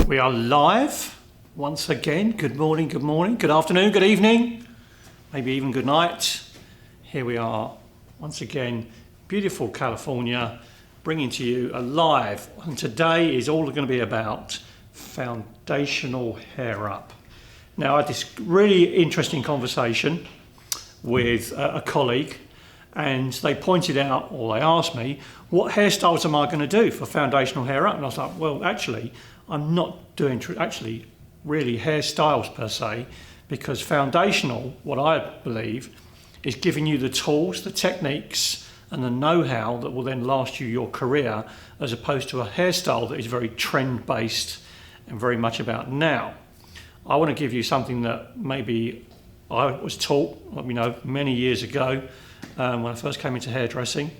We are live once again. Good morning, good afternoon, good evening, maybe even good night. Here we are once again, beautiful California, bringing to you a live. And today is all going to be about foundational hair up. Now, I had this really interesting conversation with a colleague, and they pointed out, or they asked me, what hairstyles am I going to do for foundational hair up? And I was like, well, actually, I'm not doing really hairstyles per se, because foundational, what I believe, is giving you the tools, the techniques, and the know-how that will then last you your career, as opposed to a hairstyle that is very trend-based and very much about now. I want to give you something that maybe I was taught, many years ago when I first came into hairdressing.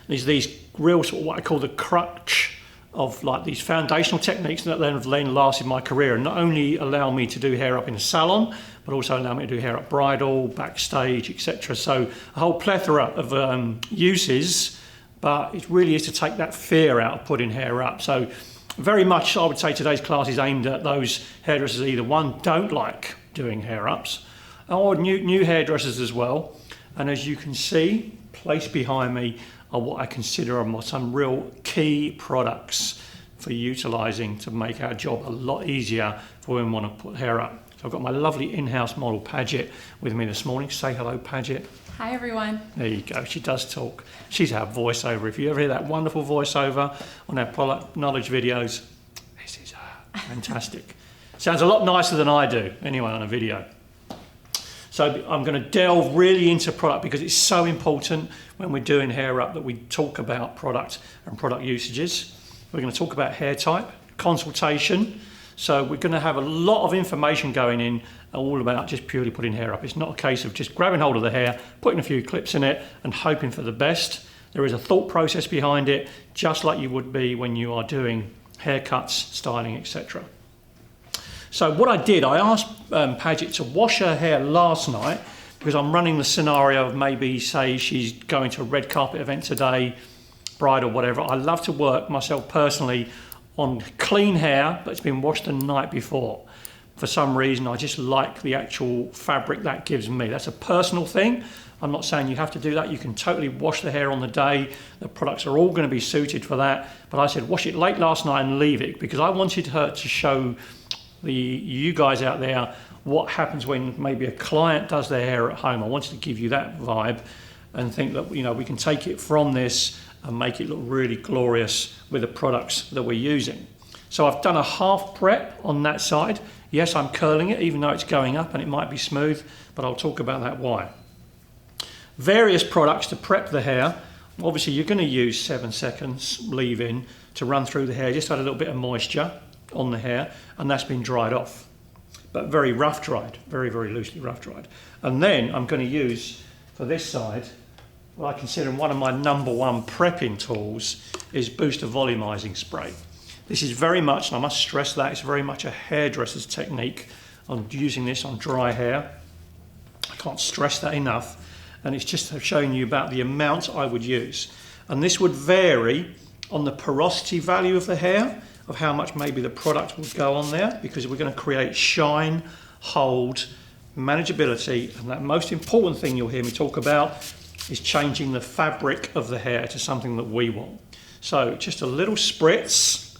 These real sort of what I call the crutch of like these foundational techniques that then have lasted my career, and not only allow me to do hair up in a salon, but also allow me to do hair up bridal, backstage, etc. So a whole plethora of uses, but it really is to take that fear out of putting hair up. So very much I would say today's class is aimed at those hairdressers either one, don't like doing hair ups, or new hairdressers as well. And as you can see, placed behind me are what I consider are some real key products for utilising to make our job a lot easier for when we want to put hair up. So I've got my lovely in-house model, Paget, with me this morning. Say hello, Paget. Hi, everyone. There you go. She does talk. She's our voiceover. If you ever hear that wonderful voiceover on our product knowledge videos, this is her. Fantastic. Sounds a lot nicer than I do, anyway, on a video. So I'm going to delve really into product, because it's so important when we're doing hair up that we talk about product and product usages. We're going to talk about hair type, consultation. So we're going to have a lot of information going in all about just purely putting hair up. It's not a case of just grabbing hold of the hair, putting a few clips in it and hoping for the best. There is a thought process behind it, just like you would be when you are doing haircuts, styling, etc. So what I did, I asked Paget to wash her hair last night, because I'm running the scenario of maybe, say, she's going to a red carpet event today, bride or whatever. I love to work myself personally on clean hair that's been washed the night before. For some reason, I just like the actual fabric that gives me. That's a personal thing. I'm not saying you have to do that. You can totally wash the hair on the day. The products are all going to be suited for that. But I said wash it late last night and leave it, because I wanted her to show you guys out there what happens when maybe a client does their hair at home. I wanted to give you that vibe and think that we can take it from this and make it look really glorious with the products that we're using. So I've done a half prep on that side. Yes, I'm curling it even though it's going up and it might be smooth, but I'll talk about that why. Various products to prep the hair. Obviously you're going to use 7 seconds leave-in to run through the hair, just add a little bit of moisture on the hair, and that's been dried off, but very rough dried, very, very loosely rough dried. And then I'm going to use, for this side, what I consider one of my number one prepping tools is Booster Volumizing Spray. This is very much, and I must stress that, it's very much a hairdresser's technique on using this on dry hair. I can't stress that enough, and it's just showing you about the amount I would use. And this would vary on the porosity value of the hair, of how much maybe the product will go on there, because we're going to create shine, hold, manageability, and that most important thing you'll hear me talk about is changing the fabric of the hair to something that we want. So just a little spritz,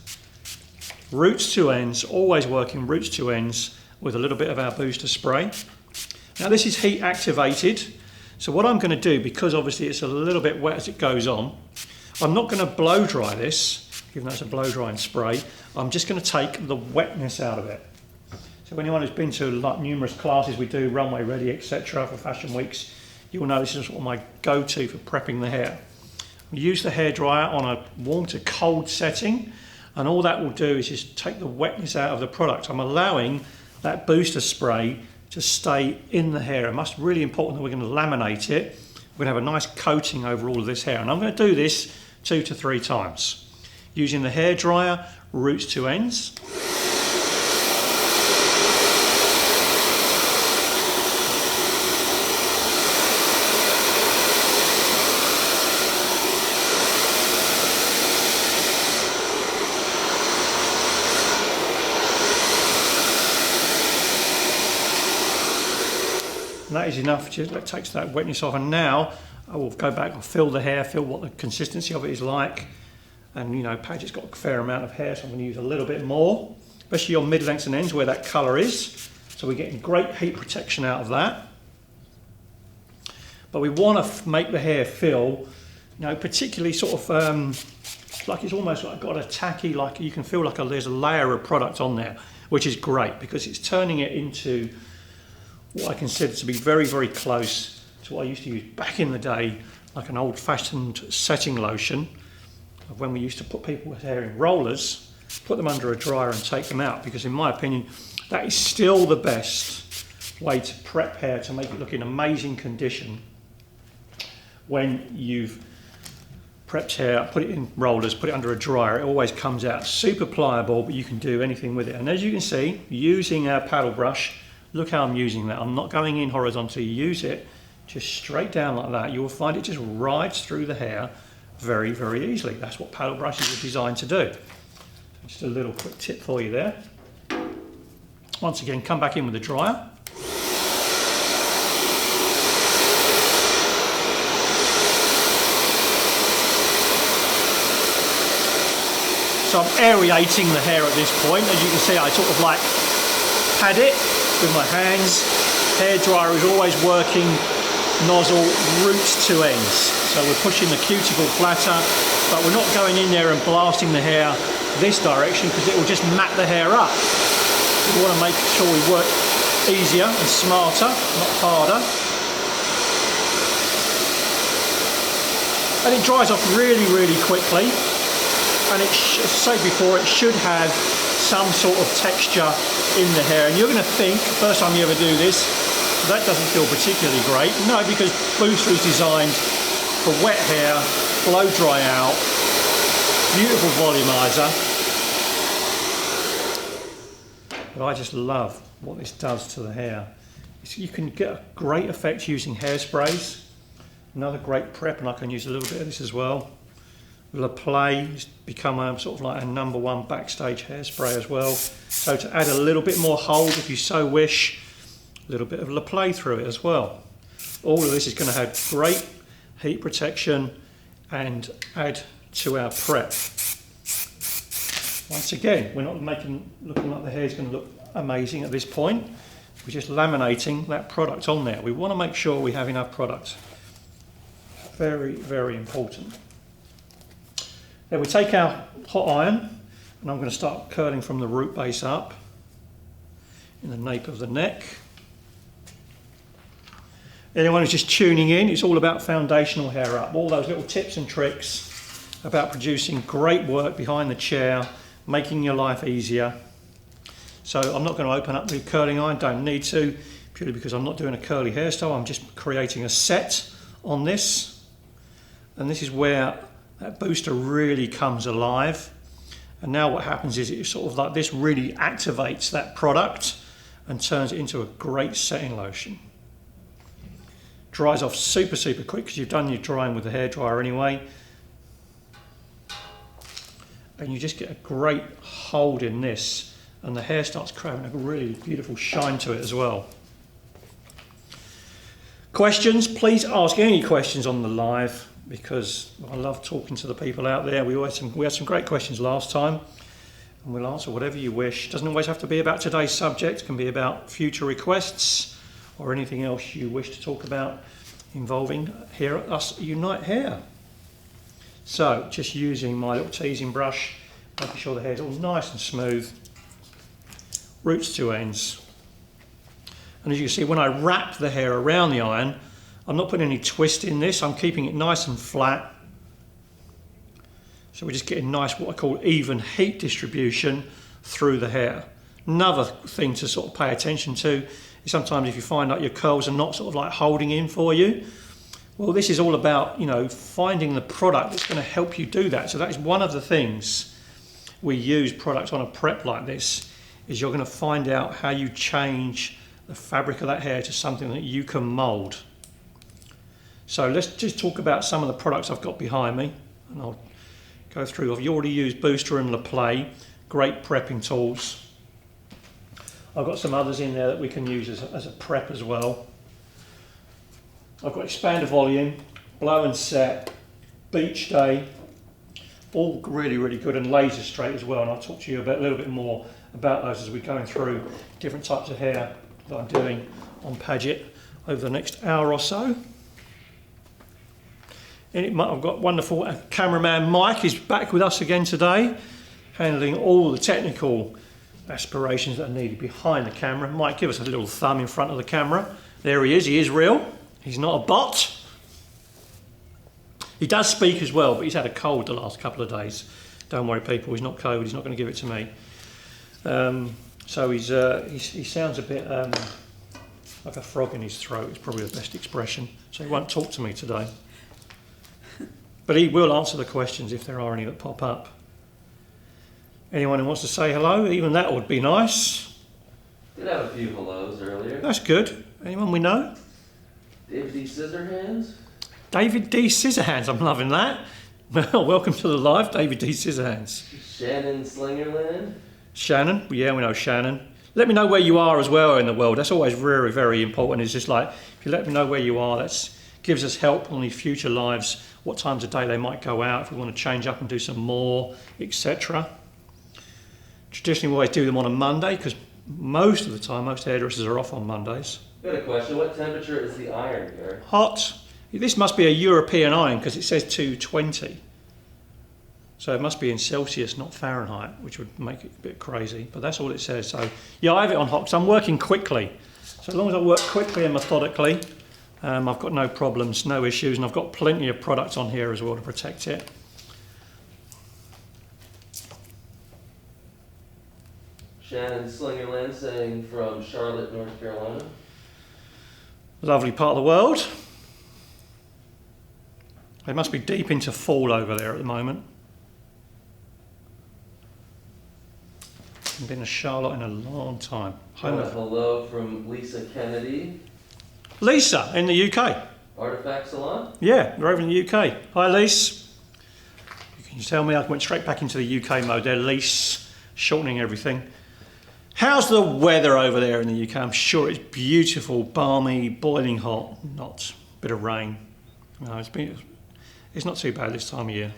roots to ends, always working roots to ends with a little bit of our booster spray. Now this is heat activated, so what I'm going to do, because obviously it's a little bit wet as it goes on, I'm not going to blow dry this, even though it's a blow drying spray. I'm just going to take the wetness out of it. So anyone who's been to like numerous classes we do, runway ready, etc. for fashion weeks, you'll know this is sort of my go-to for prepping the hair. We use the hairdryer on a warm to cold setting, and all that will do is just take the wetness out of the product. I'm allowing that booster spray to stay in the hair. It's really important that we're going to laminate it. We're going to have a nice coating over all of this hair, and I'm going to do this 2 to 3 times. Using the hairdryer, roots to ends. And that is enough, just that takes that wetness off. And now I will go back, I'll feel the hair, feel what the consistency of it is like. And you know, Paget's got a fair amount of hair, so I'm going to use a little bit more, especially on mid-lengths and ends where that colour is. So we're getting great heat protection out of that. But we want to make the hair feel, you know, particularly sort of like it's almost like got a tacky, like you can feel like there's a layer of product on there, which is great because it's turning it into what I consider to be very, very close to what I used to use back in the day, like an old-fashioned setting lotion, of when we used to put people's hair in rollers, put them under a dryer and take them out, because in my opinion, that is still the best way to prep hair to make it look in amazing condition. When you've prepped hair, put it in rollers, put it under a dryer, it always comes out super pliable, but you can do anything with it. And as you can see, using our paddle brush, look how I'm using that. I'm not going in horizontally, use it just straight down like that. You will find it just rides through the hair very, very easily. That's what paddle brushes are designed to do. Just a little quick tip for you there. Once again, come back in with the dryer. So I'm aerating the hair at this point. As you can see, I sort of like pad it with my hands. Hair dryer is always working nozzle roots to ends. So we're pushing the cuticle flatter, but we're not going in there and blasting the hair this direction because it will just mat the hair up. We want to make sure we work easier and smarter, not harder. And it dries off really, really quickly. And it, as I said before, it should have some sort of texture in the hair. And you're going to think, first time you ever do this, that doesn't feel particularly great. No, because Booster is designed for wet hair, blow dry out, beautiful volumizer. But I just love what this does to the hair. You can get a great effect using hairsprays. Another great prep, and I can use a little bit of this as well. RePlay has become a sort of like a #1 backstage hairspray as well. So to add a little bit more hold, if you so wish, a little bit of RePlay through it as well. All of this is going to have great heat protection and add to our prep. Once again, we're not looking like the hair is going to look amazing at this point. We're just laminating that product on there. We want to make sure we have enough product. Very, very important. Then we take our hot iron, and I'm going to start curling from the root base up in the nape of the neck. Anyone who's just tuning in, it's all about foundational hair up. All those little tips and tricks about producing great work behind the chair, making your life easier. So I'm not going to open up the curling iron, don't need to, purely because I'm not doing a curly hairstyle. I'm just creating a set on this. And this is where that booster really comes alive. And now what happens is it sort of like this really activates that product and turns it into a great setting lotion. Dries off super, super quick because you've done your drying with the hairdryer anyway. And you just get a great hold in this, and the hair starts having a really beautiful shine to it as well. Questions? Please ask any questions on the live, because I love talking to the people out there. We had some great questions last time, and we'll answer whatever you wish. Doesn't always have to be about today's subject. It can be about future requests or anything else you wish to talk about involving here at us Unite Hair. So just using my little teasing brush, making sure the hair's all nice and smooth, roots to ends. And as you can see, when I wrap the hair around the iron, I'm not putting any twist in this, I'm keeping it nice and flat. So we're just getting nice, what I call even heat distribution through the hair. Another thing to sort of pay attention to is sometimes if you find that your curls are not sort of like holding in for you, well, this is all about, you know, finding the product that's going to help you do that. So that is one of the things we use products on a prep like this, is you're going to find out how you change the fabric of that hair to something that you can mould. So let's just talk about some of the products I've got behind me, and I'll go through. I've already used Booster and RePlay, great prepping tools. I've got some others in there that we can use as a prep as well. I've got expander volume, blow and set, beach day, all really, really good, and laser straight as well. And I'll talk to you a little bit more about those as we're going through different types of hair that I'm doing on Paget over the next hour or so. I've got wonderful cameraman Mike is back with us again today, handling all the technical aspirations that are needed behind the camera. Mike, give us a little thumb in front of the camera. There he is real. He's not a bot. He does speak as well, but he's had a cold the last couple of days. Don't worry, people, he's not COVID, he's not going to give it to me. So he sounds a bit like a frog in his throat, is probably the best expression. So he won't talk to me today. But he will answer the questions if there are any that pop up. Anyone who wants to say hello, even that would be nice. Did have a few hellos earlier. That's good. Anyone we know? David D. Scissorhands. David D. Scissorhands, I'm loving that. Well, welcome to the live, David D. Scissorhands. Shannon Slingerland. Shannon, yeah, we know Shannon. Let me know where you are as well in the world. That's always very, very important. It's just like, if you let me know where you are, that gives us help on these future lives, what times of day they might go out, if we want to change up and do some more, etc. Traditionally, we always do them on a Monday, because most of the time, most hairdressers are off on Mondays. Got a question. What temperature is the iron here? Hot. This must be a European iron, because it says 220. So it must be in Celsius, not Fahrenheit, which would make it a bit crazy. But that's all it says. So yeah, I have it on hot, because I'm working quickly. So as long as I work quickly and methodically, I've got no problems, no issues, and I've got plenty of products on here as well to protect it. Shannon Slingerland saying from Charlotte, North Carolina. Lovely part of the world. They must be deep into fall over there at the moment. I've been to Charlotte in a long time. Hello from Lisa Kennedy. Lisa in the UK. Artifact Salon? Yeah, we're over in the UK. Hi, Lise. You can tell me I went straight back into the UK mode there. Lise, shortening everything. How's the weather over there in the UK? I'm sure it's beautiful, balmy, boiling hot, not a bit of rain. No, it's not too bad this time of year.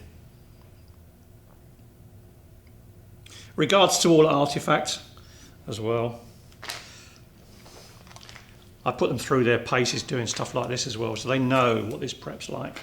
Regards to all Artifact as well. I put them through their paces doing stuff like this as well, so they know what this prep's like.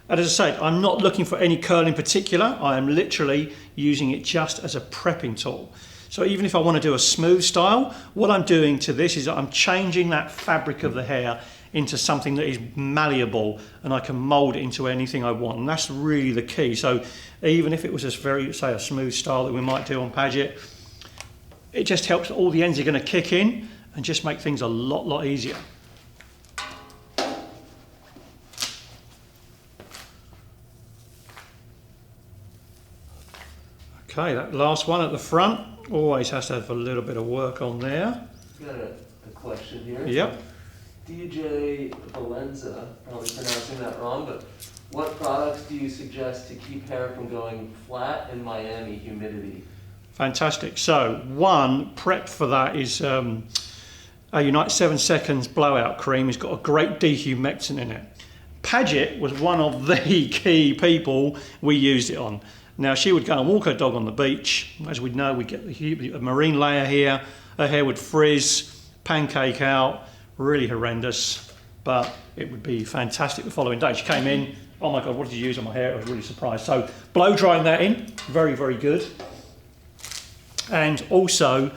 And as I say, I'm not looking for any curl in particular. I am literally using it just as a prepping tool. So even if I want to do a smooth style, what I'm doing to this is I'm changing that fabric of the hair into something that is malleable, and I can mold it into anything I want. And that's really the key. So even if it was say a smooth style that we might do on Paget, it just helps. All the ends are going to kick in and just make things a lot easier. Okay, that last one at the front always has to have a little bit of work on there. Got a question here. Yep. DJ Valenza, probably pronouncing that wrong, but what products do you suggest to keep hair from going flat in Miami humidity? Fantastic. So one prep for that is a Unite 7 Seconds Blowout Cream. It's got a great dehumectant in it. Paget was one of the key people we used it on. Now, she would go and walk her dog on the beach. As we know, we get a marine layer here. Her hair would frizz, pancake out, really horrendous, but it would be fantastic the following day. She came in, oh my God, what did you use on my hair? I was really surprised. So blow drying that in, very good. And also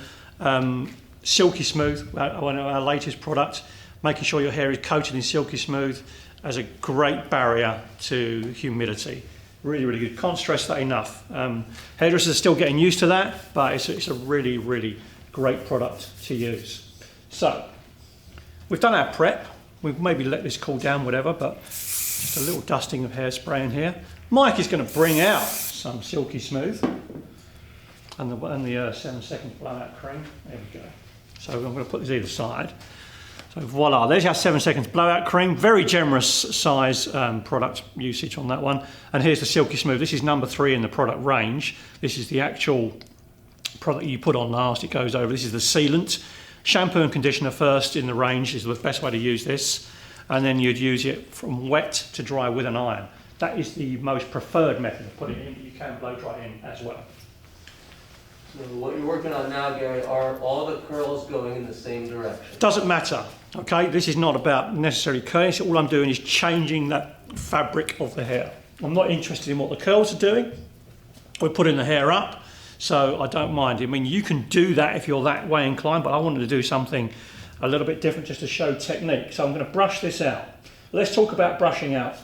Silky Smooth, our latest product, making sure your hair is coated in Silky Smooth as a great barrier to humidity. Really good. Can't stress that enough. Hairdressers are still getting used to that, but it's a really great product to use. So we've done our prep. We've maybe let this cool down, whatever, but just a little dusting of hairspray in here. Mike is going to bring out some Silky Smooth and the 7 Seconds Blowout Cream. There we go. So I'm going to put this either side. So voila, there's our 7 Seconds Blowout Cream. Very generous size product usage on that one. And here's the Silky Smooth. This is number 3 in the product range. This is the actual product you put on last. It goes over. This is the sealant. Shampoo and conditioner first in the range is the best way to use this. and then you'd use it from wet to dry with an iron. That is the most preferred method of putting it in, but you can blow dry in as well. So what you're working on now, Gary, are all the curls going in the same direction? Doesn't matter, okay? This is not about necessarily curling. All I'm doing is changing that fabric of the hair. I'm not interested in what the curls are doing. We're putting the hair up, so I don't mind. I mean, you can do that if you're that way inclined, but I wanted to do something a little bit different just to show technique. So I'm going to brush this out. Let's talk about brushing out.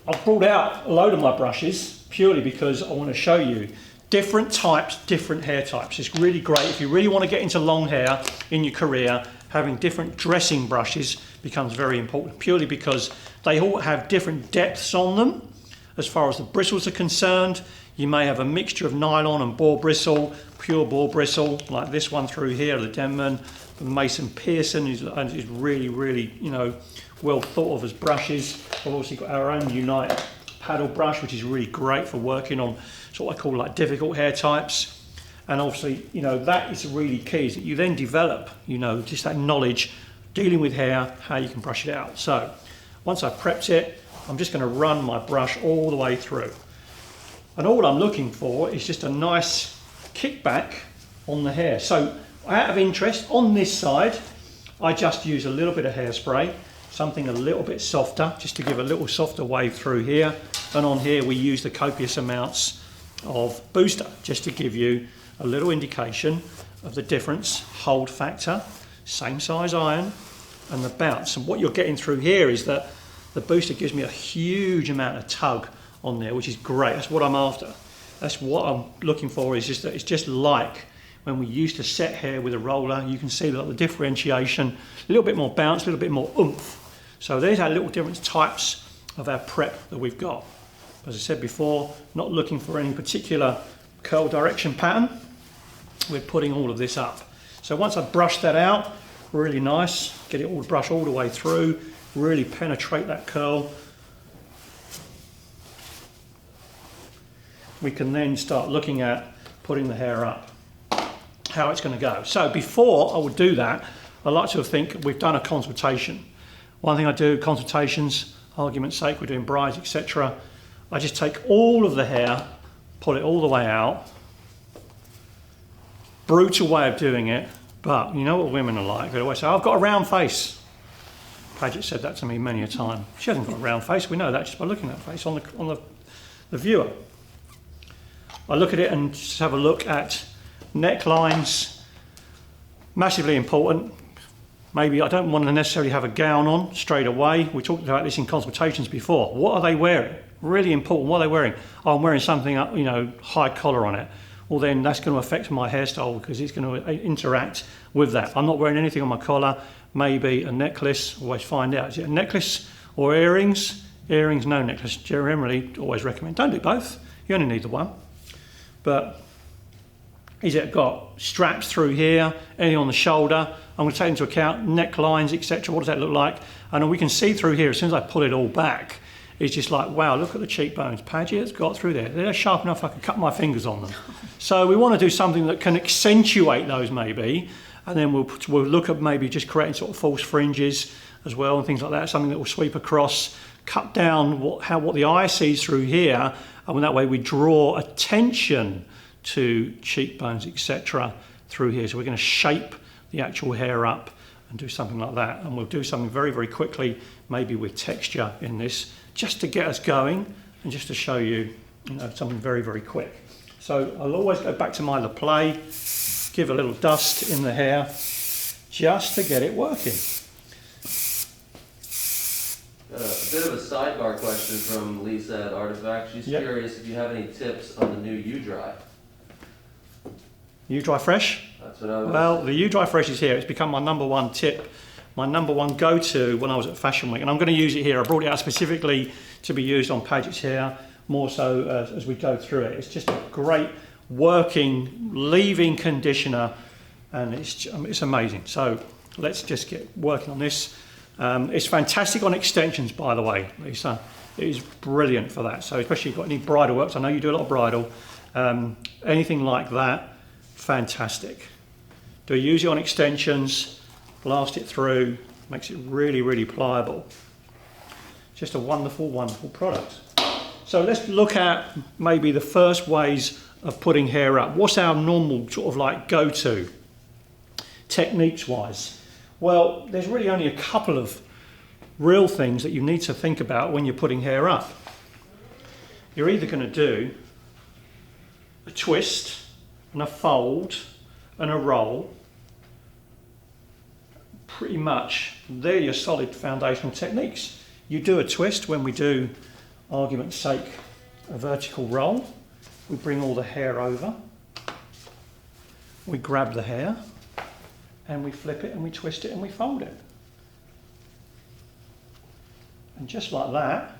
I've brought out a load of my brushes purely because I want to show you different types, different hair types. It's really great if you really want to get into long hair in your career. Having different dressing brushes becomes very important, purely because they all have different depths on them. As far as the bristles are concerned, you may have a mixture of nylon and boar bristle, pure boar bristle, like this one through here, the Denman, the Mason Pearson is really, really, you know, well thought of as brushes. We've also got our own Unite paddle brush, which is really great for working on what I call like difficult hair types. And obviously, you know, that is really key, is that you then develop, you know, just that knowledge dealing with hair, how you can brush it out. So once I've prepped it, I'm just going to run my brush all the way through. And all I'm looking for is just a nice kickback on the hair. So out of interest, on this side, I just use a little bit of hairspray, something a little bit softer, just to give a little softer wave through here. And on here, we use the copious amounts of booster, just to give you a little indication of the difference, hold factor, same size iron, and the bounce. And what you're getting through here is that the booster gives me a huge amount of tug on there, which is great. That's what I'm after. That's what I'm looking for, is just that it's just like when we used to set hair with a roller. You can see the differentiation, a little bit more bounce, a little bit more oomph. So there's our little different types of our prep that we've got. As I said before, not looking for any particular curl direction pattern. We're putting all of this up. So once I brush that out, really nice, get it all brush all the way through, really penetrate that curl. We can then start looking at putting the hair up, how it's going to go. So before I would do that, I like to think we've done a consultation. One thing I do, consultations, argument's sake, we're doing brides, etc. I just take all of the hair, pull it all the way out. Brutal way of doing it, but you know what women are like. They always say, I've got a round face. Paget said that to me many a time. She hasn't got a round face. We know that just by looking at her face on the viewer. I look at it and just have a look at necklines. Massively important. Maybe I don't want to necessarily have a gown on straight away. We talked about this in consultations before. What are they wearing? Really important. What are they wearing? Oh, I'm wearing something, you know, high collar on it. Well, then that's going to affect my hairstyle because it's going to interact with that. I'm not wearing anything on my collar. Maybe a necklace. Always find out. Is it a necklace or earrings? Earrings, no necklace. Generally, always recommend. Don't do both. You only need the one. But is it got straps through here? Anything on the shoulder? I'm going to take into account necklines, etc. What does that look like? And we can see through here, as soon as I pull it all back, it's just like, wow, look at the cheekbones. Paget's got through there. They're sharp enough I can cut my fingers on them. So we want to do something that can accentuate those maybe, and then we'll look at maybe just creating sort of false fringes as well and things like that, something that will sweep across, cut down what the eye sees through here, and that way we draw attention to cheekbones, etc. through here. So we're going to shape the actual hair up and do something like that. And we'll do something very, very quickly, maybe with texture in this, just to get us going and just to show you, something very, very quick. So I'll always go back to my RePlay, give a little dust in the hair, just to get it working. A bit of a sidebar question from Lisa at Artifact. She's curious if you have any tips on the new U-Dry. U-Dry Fresh? That's what I was... Well, the U-Dry Fresh is here. It's become my number one tip, my number one go-to when I was at Fashion Week. And I'm going to use it here. I brought it out specifically to be used on Paget's hair, more so as we go through it. It's just a great working, leave-in conditioner, and it's amazing. So let's just get working on this. It's fantastic on extensions, by the way, Lisa. It is brilliant for that. So especially if you've got any bridal works, I know you do a lot of bridal, anything like that, fantastic. Do use it on extensions, blast it through, Makes it really, really pliable. Just a wonderful, wonderful product. So let's look at maybe the first ways of putting hair up. What's our normal sort of like go-to techniques wise? Well, there's really only a couple of real things that you need to think about when you're putting hair up. You're either going to do a twist and a fold and a roll. Pretty much they're your solid foundational techniques. You do a twist when we do, argument's sake, a vertical roll. We bring all the hair over, we grab the hair and we flip it and we twist it and we fold it. And just like that,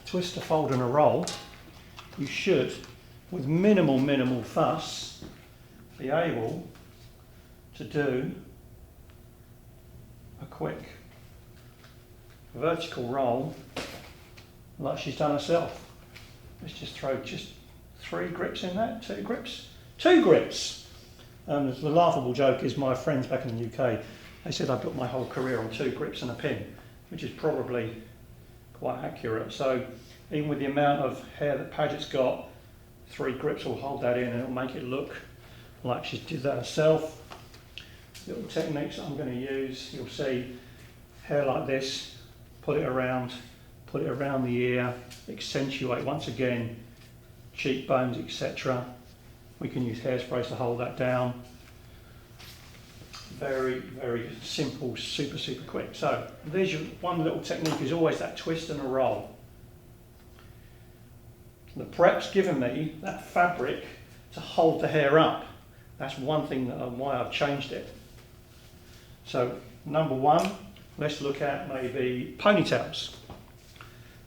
twist, a fold and a roll, you should, with minimal fuss, be able to do a quick vertical roll like she's done herself. Let's just throw just 3 grips in that, 2 grips. 2 grips! The laughable joke is my friends back in the UK, they said I built my whole career on 2 grips and a pin, which is probably quite accurate. So even with the amount of hair that Paget's got, 3 grips will hold that in and it'll make it look like she did that herself. Little techniques that I'm going to use, you'll see hair like this, put it around the ear, accentuate once again cheekbones, etc. We can use hairsprays to hold that down. Very, very simple, super quick. So there's your one little technique, is always that twist and a roll. The prep's given me that fabric to hold the hair up. That's one thing why I've changed it. So number 1, let's look at maybe ponytails.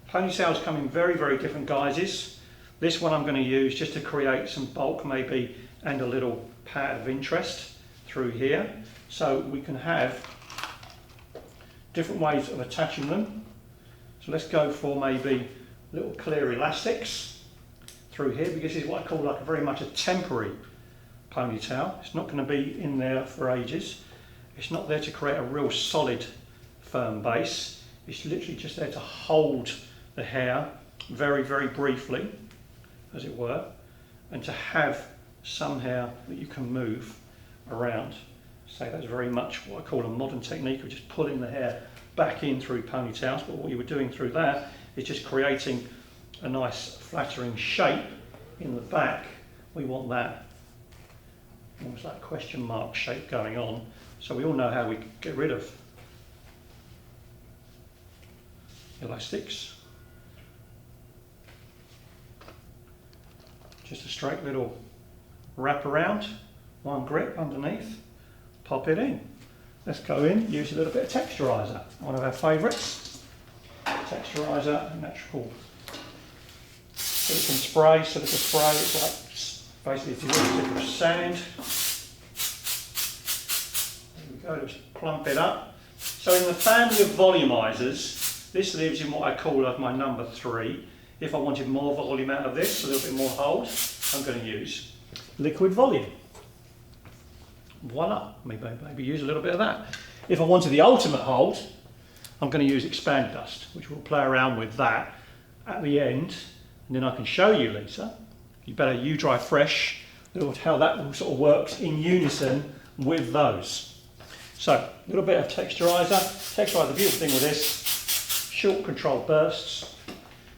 Ponytails come in very different guises. This one I'm going to use just to create some bulk maybe and a little pad of interest through here. So we can have different ways of attaching them. So let's go for maybe little clear elastics through here, because this is what I call like very much a temporary ponytail. It's not going to be in there for ages. It's not there to create a real solid, firm base. It's literally just there to hold the hair very briefly, as it were, and to have some hair that you can move around. So that's very much what I call a modern technique of just pulling the hair back in through ponytails. But what you were doing through that is just creating a nice flattering shape in the back. We want that almost like question mark shape going on. So we all know how we get rid of elastics. Just a straight little wrap around, 1 grip underneath, pop it in. Let's go in, use a little bit of texturizer, one of our favourites. Texturizer, natural silicone spray. It's like basically if you want to sand. Just plump it up. So in the family of volumizers, this lives in what I call my number 3. If I wanted more volume out of this, a little bit more hold, I'm going to use liquid volume. Voila, maybe use a little bit of that. If I wanted the ultimate hold, I'm going to use expand dust, which we'll play around with that at the end, and then I can show you, Lisa. You better you dry fresh, how that sort of works in unison with those. So, a little bit of texturizer. Texturizer, the beautiful thing with this, short controlled bursts.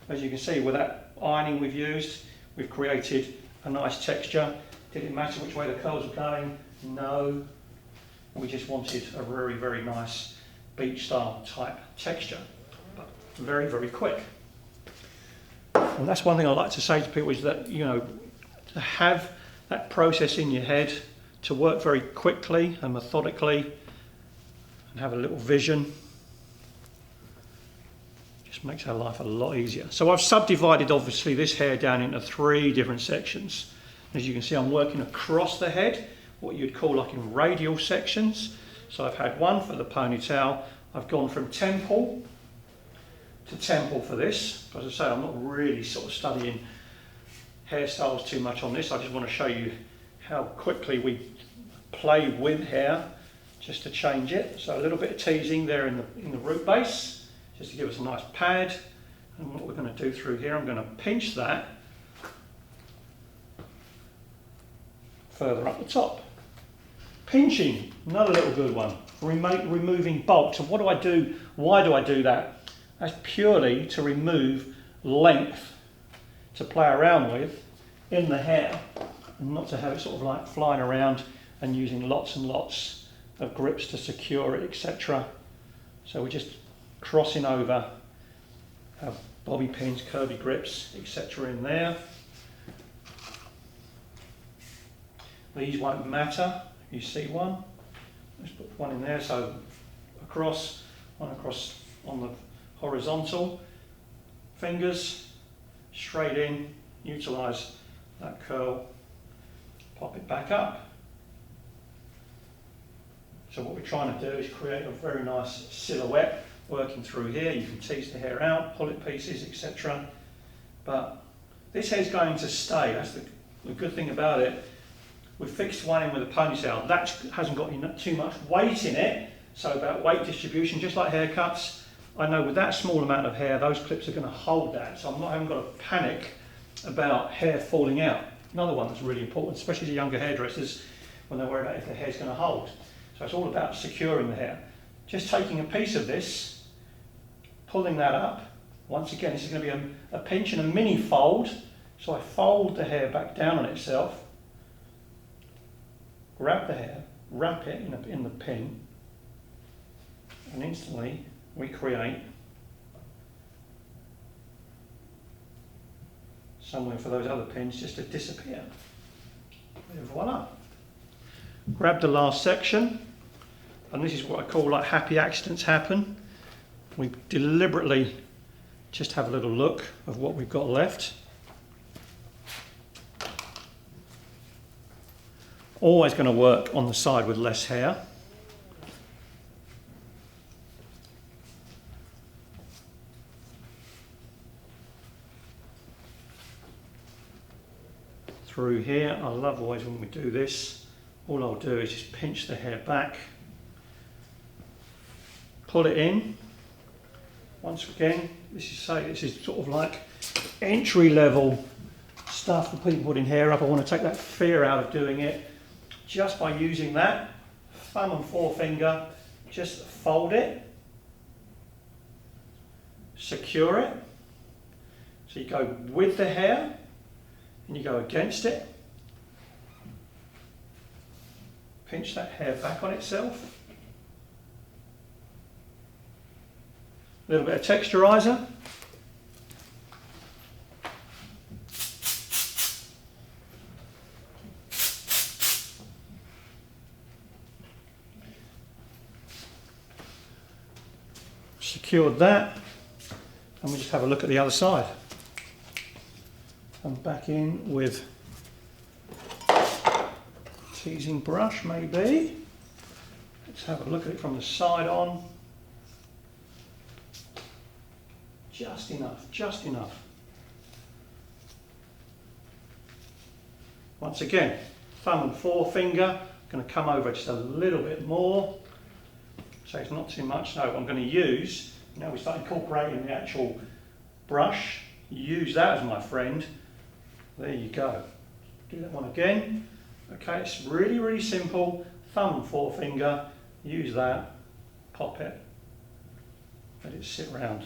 As you can see, with that ironing we've used, we've created a nice texture. Did it matter which way the curls were going? No. We just wanted a very nice beach style type texture, but very quick. And that's one thing I like to say to people is that, to have that process in your head, to work very quickly and methodically, and have a little vision, just makes our life a lot easier. So I've subdivided obviously this hair down into 3 different sections. As you can see, I'm working across the head, what you'd call like in radial sections. So I've had one for the ponytail, I've gone from temple to temple for this. As I say, I'm not really sort of studying hairstyles too much on this, I just want to show you how quickly we play with hair just to change it. So a little bit of teasing there in the root base, just to give us a nice pad. And what we're going to do through here, I'm going to pinch that further up the top. Pinching, another little good one. Removing bulk. So what do I do? Why do I do that? That's purely to remove length to play around with in the hair, and not to have it sort of like flying around and using lots and lots of grips to secure it, etc. So we're just crossing over our bobby pins, curvy grips, etc. in there. These won't matter. You see one? Let's put one in there. So across, one across on the horizontal, fingers straight in, utilise that curl, pop it back up. So what we're trying to do is create a very nice silhouette working through here. You can tease the hair out, pull it pieces, etc. But this hair's going to stay. That's the good thing about it. We've fixed one in with a ponytail. That hasn't got too much weight in it. So about weight distribution, just like haircuts, I know with that small amount of hair, those clips are going to hold that. So I haven't got to panic about hair falling out. Another one that's really important, especially to younger hairdressers, when they're worried about if their hair's going to hold. So it's all about securing the hair. Just taking a piece of this, pulling that up. Once again, this is going to be a pinch and a mini fold. So I fold the hair back down on itself, grab the hair, wrap it in the pin, and instantly we create somewhere for those other pins just to disappear. And voila. Grab the last section, and this is what I call like happy accidents happen. We deliberately just have a little look of what we've got left. Always going to work on the side with less hair. Through here, I love always when we do this, all I'll do is just pinch the hair back, pull it in. Once again, this is sort of like entry level stuff for people putting hair up. I want to take that fear out of doing it just by using that thumb and forefinger. Just fold it, secure it. So you go with the hair and you go against it. Pinch that hair back on itself. A little bit of texturizer. Secured that, and we just have a look at the other side. I'm back in with teasing brush maybe. Let's have a look at it from the side on. Just enough, just enough. Once again, thumb and forefinger, going to come over just a little bit more. So it's not too much. No, I'm going to use, now we start incorporating the actual brush, use that as my friend. There you go. Do that one again. Okay, it's really, really simple. Thumb and forefinger, use that, pop it, let it sit around.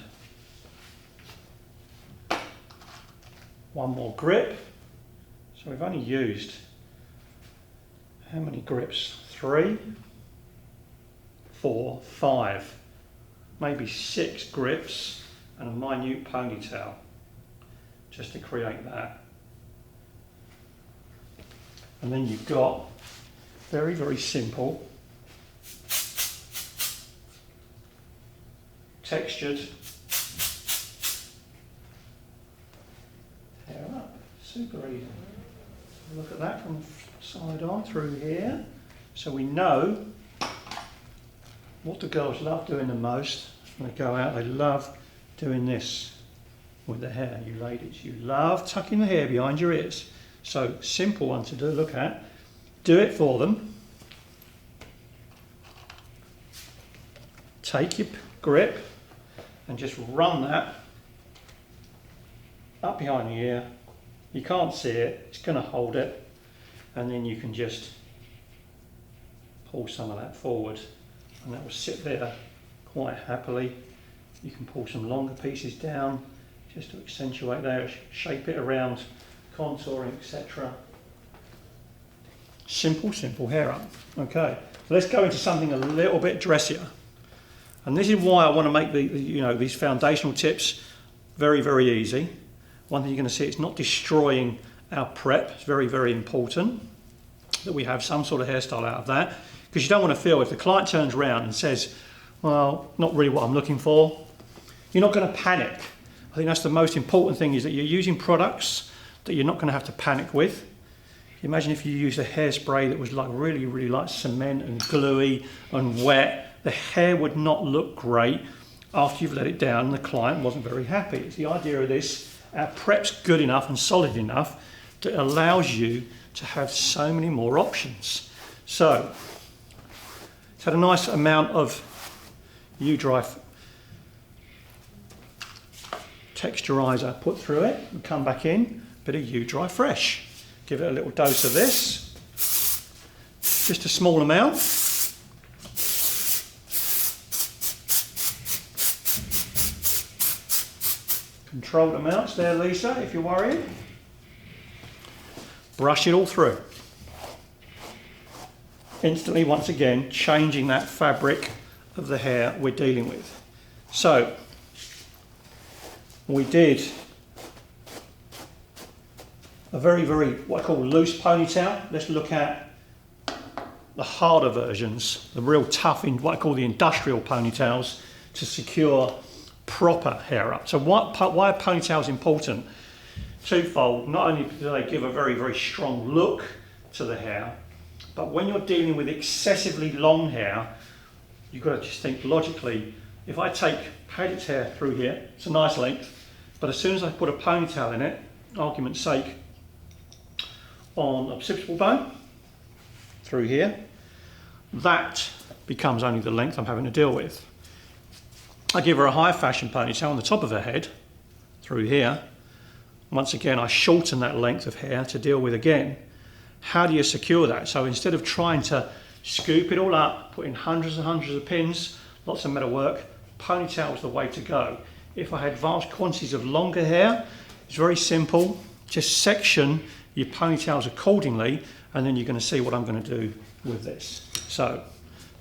One more grip. So we've only used, how many grips? 3, 4, 5, maybe 6 grips and a minute ponytail just to create that. And then you've got very, very simple textured hair up. Super easy. Look at that from the side on through here. So we know what the girls love doing the most when they go out. They love doing this with the hair. You ladies, you love tucking the hair behind your ears. So simple one to do, look at. do it for them. Take your grip and just run that up behind the ear. You can't see it, it's going to hold it, and then you can just pull some of that forward and that will sit there quite happily. You can pull some longer pieces down just to accentuate there, shape it around, contouring, etc. Simple, simple hair up. Okay, so let's go into something a little bit dressier. And this is why I want to make these foundational tips very, very easy. One thing you're going to see, it's not destroying our prep. It's very, very important that we have some sort of hairstyle out of that, because you don't want to feel if the client turns around and says, well, not really what I'm looking for, you're not going to panic. I think that's the most important thing, is that you're using products that you're not going to have to panic with. Imagine if you used a hairspray that was like really, really like cement and gluey and wet. The hair would not look great after you've let it down and the client wasn't very happy. It's the idea of this, our prep's good enough and solid enough that it allows you to have so many more options. So, it's had a nice amount of U-Dry texturizer put through it and come back in, bit of U-Dry Fresh. Give it a little dose of this, just a small amount. Controlled amounts there, Lisa, if you're worried. Brush it all through. Instantly, once again, changing that fabric of the hair we're dealing with. So, we did a very, very, what I call loose ponytail. Let's look at the harder versions, the real tough, what I call the industrial ponytails, to secure proper hair up. So why are ponytails important? Twofold. Not only do they give a very, very strong look to the hair, but when you're dealing with excessively long hair, you've got to just think logically. If I take Padgett's hair through here, it's a nice length, but as soon as I put a ponytail in it, argument's sake, on occipital bone, through here, that becomes only the length I'm having to deal with. I give her a high fashion ponytail on the top of her head, through here. Once again, I shorten that length of hair to deal with again. How do you secure that? So instead of trying to scoop it all up, put in hundreds and hundreds of pins, lots of metal work, ponytail is the way to go. If I had vast quantities of longer hair, it's very simple. Just section your ponytails accordingly, and then you're going to see what I'm going to do with this. So,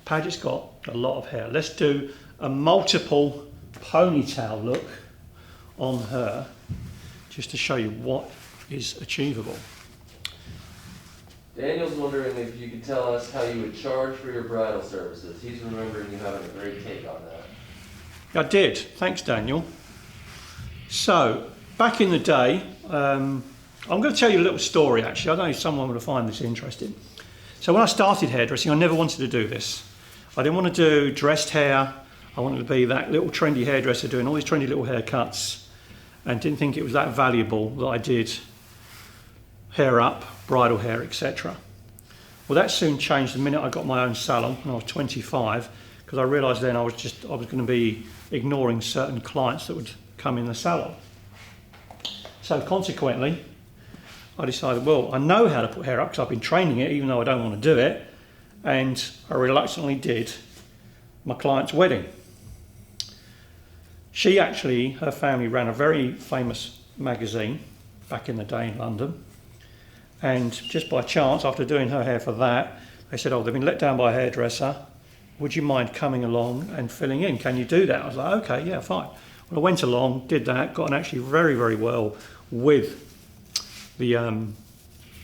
Padgett's got a lot of hair. Let's do a multiple ponytail look on her, just to show you what is achievable. Daniel's wondering if you could tell us how you would charge for your bridal services. He's remembering you having a great take on that. I did. Thanks, Daniel. So, back in the day, I'm going to tell you a little story, actually. I don't know if someone would find this interesting. So when I started hairdressing, I never wanted to do this. I didn't want to do dressed hair. I wanted to be that little trendy hairdresser doing all these trendy little haircuts, and didn't think it was that valuable that I did hair up, bridal hair, etc. Well, that soon changed the minute I got my own salon when I was 25, because I realised then I was going to be ignoring certain clients that would come in the salon. So consequently, I decided, well, I know how to put hair up because I've been training it, even though I don't want to do it, and I reluctantly did my client's wedding. She actually, her family ran a very famous magazine back in the day in London, and just by chance, after doing her hair for that, they said, oh, they've been let down by a hairdresser, would you mind coming along and filling in? Can you do that? I was like, okay, yeah, fine. Well, I went along, did that, got on actually very, very well with the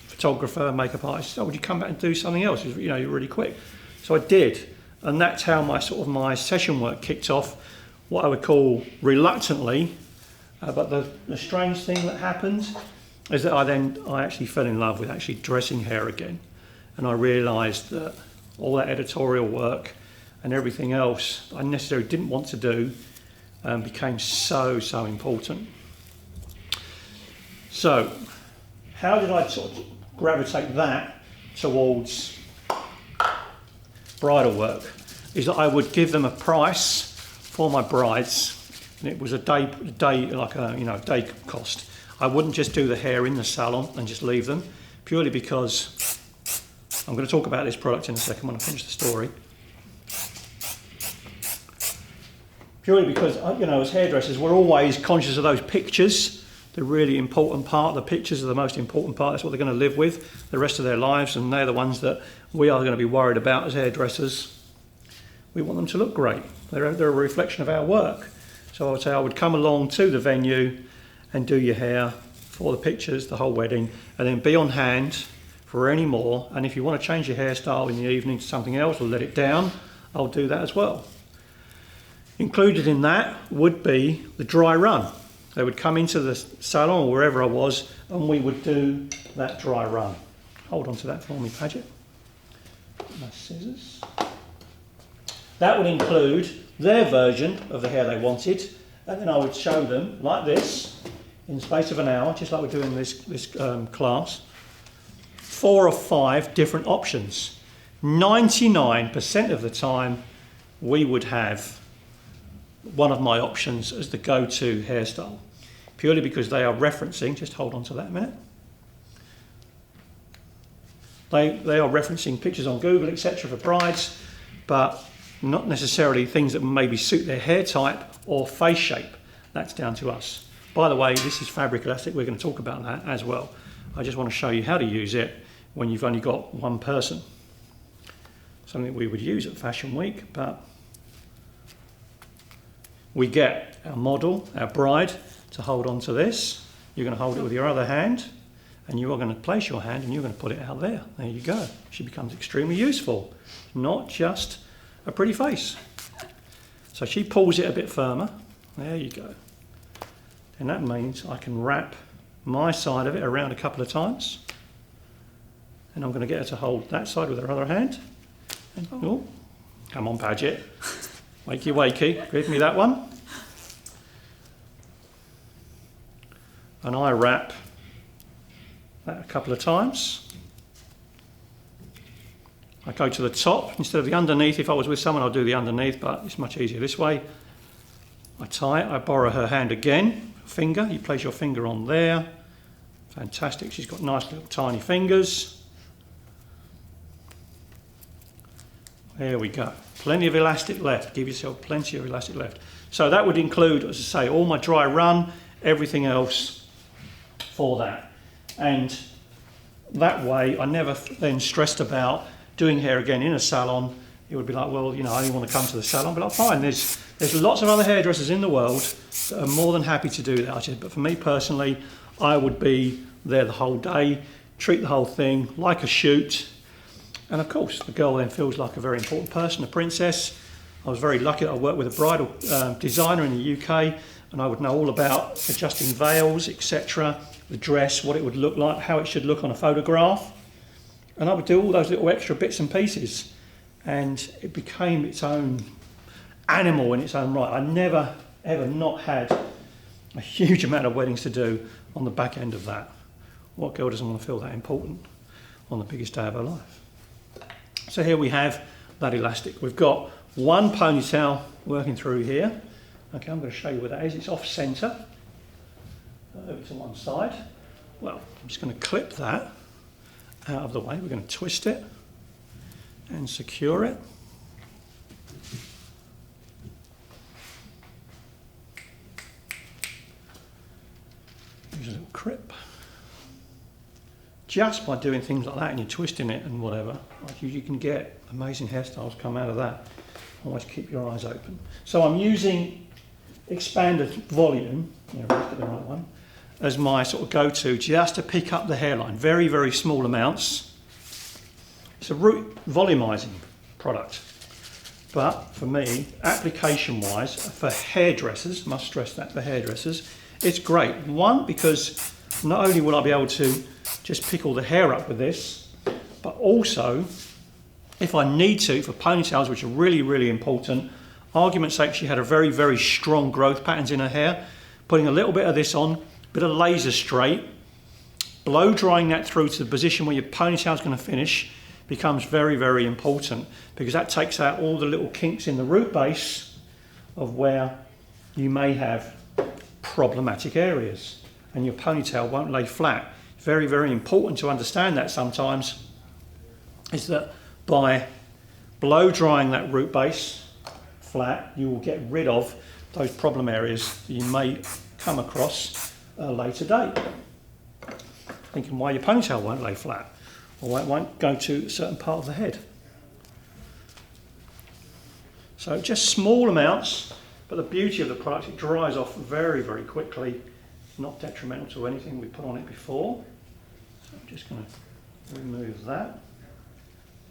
photographer, makeup artist. Oh, would you come back and do something else? You know, you're really quick. So I did, and that's how my session work kicked off. What I would call reluctantly, but the strange thing that happened is that I actually fell in love with actually dressing hair again, and I realised that all that editorial work and everything else I necessarily didn't want to do became so important. So, how did I sort of gravitate that towards bridal work is that I would give them a price for my brides, and it was a day like a day cost. I wouldn't just do the hair in the salon and just leave them, purely because I'm going to talk about this product in a second when I finish the story. Purely because, as hairdressers, we're always conscious of those pictures. The really important part, the pictures are the most important part. That's what they're going to live with the rest of their lives, and they're the ones that we are going to be worried about as hairdressers. We want them to look great. They're a reflection of our work. So I would say I would come along to the venue and do your hair for the pictures, the whole wedding, and then be on hand for any more. And if you want to change your hairstyle in the evening to something else or let it down, I'll do that as well. Included in that would be the dry run. They would come into the salon or wherever I was, and we would do that dry run. Hold on to that for me, Paget. My scissors. That would include their version of the hair they wanted, and then I would show them, like this, in the space of an hour, just like we're doing this class, 4 or 5 different options. 99% of the time, we would have one of my options as the go-to hairstyle, purely because they are referencing, just hold on to that a minute, they are referencing pictures on Google, etc. for brides, but not necessarily things that maybe suit their hair type or face shape. That's down to us. By the way, this is fabric elastic. We're going to talk about that as well. I just want to show you how to use it when you've only got one person. Something we would use at Fashion Week, but we get our model, our bride, to hold on to this. You're going to hold it with your other hand, and you are going to place your hand and you're going to put it out there. There you go. She becomes extremely useful, not just a pretty face. So she pulls it a bit firmer. There you go. And that means I can wrap my side of it around a couple of times. And I'm going to get her to hold that side with her other hand. And, oh, come on, Paget. Wakey, wakey. Give me that one. And I wrap that a couple of times. I go to the top instead of the underneath. If I was with someone, I'd do the underneath, but it's much easier this way. I tie it. I borrow her hand again. Finger. You place your finger on there. Fantastic. She's got nice little tiny fingers. There we go. Plenty of elastic left. Give yourself plenty of elastic left. So that would include, as I say, all my dry run, everything else for that. And that way, I never then stressed about doing hair again in a salon. It would be like, well, I only want to come to the salon. But like, fine, there's lots of other hairdressers in the world that are more than happy to do that. But for me personally, I would be there the whole day, treat the whole thing like a shoot. And of course, the girl then feels like a very important person, a princess. I was very lucky that I worked with a bridal designer in the UK, and I would know all about adjusting veils, etc., the dress, what it would look like, how it should look on a photograph. And I would do all those little extra bits and pieces, and it became its own animal in its own right. I never, ever not had a huge amount of weddings to do on the back end of that. What girl doesn't want to feel that important on the biggest day of her life? So here we have that elastic. We've got one ponytail working through here. Okay, I'm going to show you where that is. It's off centre. Over to one side. Well, I'm just going to clip that out of the way. We're going to twist it and secure it. Use a little clip. Just by doing things like that and you're twisting it and whatever, you can get amazing hairstyles come out of that. Always keep your eyes open. So I'm using expanded volume, let's get the right one, as my sort of go-to just to pick up the hairline. Very, very small amounts. It's a volumizing product. But for me, application-wise, for hairdressers, must stress that for hairdressers, it's great. One, because not only will I be able to just pick all the hair up with this, but also, if I need to, for ponytails, which are really, really important, argument's sake, she had a very, very strong growth patterns in her hair, putting a little bit of this on, bit of laser straight, blow drying that through to the position where your ponytail is going to finish becomes very, very important, because that takes out all the little kinks in the root base of where you may have problematic areas and your ponytail won't lay flat. Very, very important to understand that sometimes, is that by blow drying that root base flat, you will get rid of those problem areas that you may come across at a later date. Thinking why your ponytail won't lay flat, or why it won't go to a certain part of the head. So just small amounts, but the beauty of the product, it dries off very, very quickly, not detrimental to anything we put on it before. So I'm just going to remove that.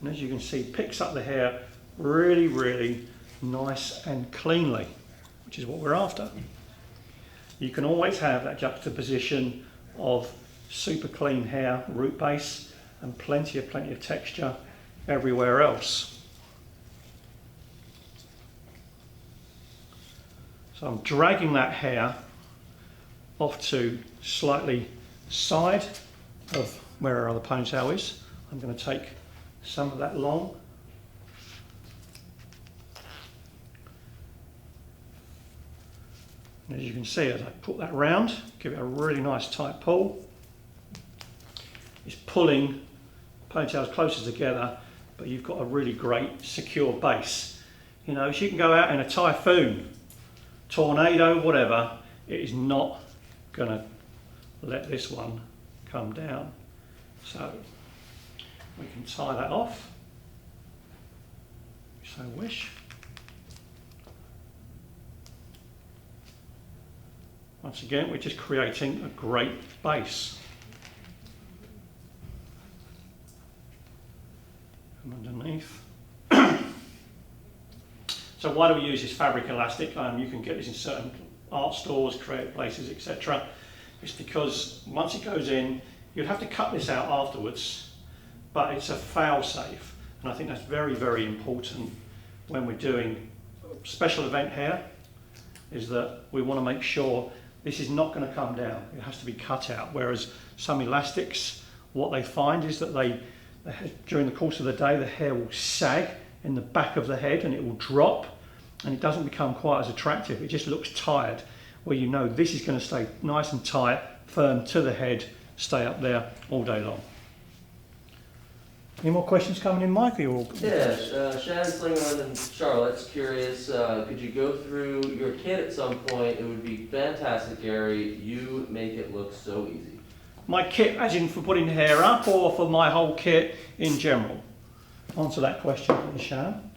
And as you can see, picks up the hair really, really nice and cleanly, which is what we're after. You can always have that juxtaposition of super clean hair, root base, and plenty of texture everywhere else. So I'm dragging that hair off to slightly side of where our other ponytail is. I'm going to take some of that long. And as you can see, as I put that round, give it a really nice tight pull. It's pulling ponytails closer together, but you've got a really great secure base. You know, so you can go out in a typhoon, tornado, whatever, it is not going to let this one come down. So we can tie that off, if you so wish. Once again, we're just creating a great base. From underneath. So why do we use this fabric elastic? You can get this in certain art stores, creative places, etc. It's because once it goes in, you'd have to cut this out afterwards, but it's a fail-safe. And I think that's very, very important when we're doing special event hair, is that we want to make sure this is not going to come down. It has to be cut out. Whereas some elastics, what they find is that during the course of the day, the hair will sag in the back of the head and it will drop, and it doesn't become quite as attractive. It just looks tired, where you know this is going to stay nice and tight, firm to the head, stay up there all day long. Any more questions coming in, Mike? Yeah, Shannon Slingerland and Charlotte's curious, could you go through your kit at some point? It would be fantastic, Gary. You make it look so easy. My kit, as in for putting the hair up, or for my whole kit in general? Answer that question, please, Shannon.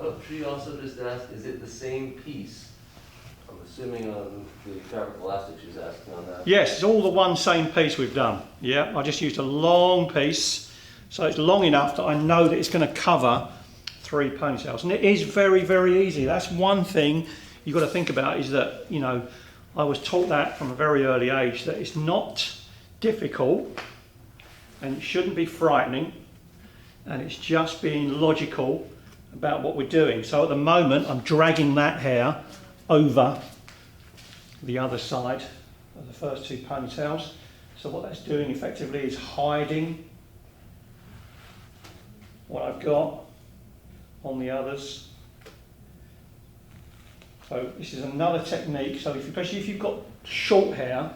Oh, she also just asked, is it the same piece? I'm assuming on the fabric elastic she's asking on that. Yes, it's all the one same piece we've done. Yeah, I just used a long piece, so it's long enough that I know that it's going to cover 3 ponytails. And it is very, very easy. That's one thing you've got to think about, is that, you know, I was taught that from a very early age, that it's not difficult and it shouldn't be frightening, and it's just being logical about what we're doing. So at the moment, I'm dragging that hair over the other side of the first 2 ponytails. So what that's doing effectively is hiding what I've got on the others. So this is another technique. So especially if you've got short hair,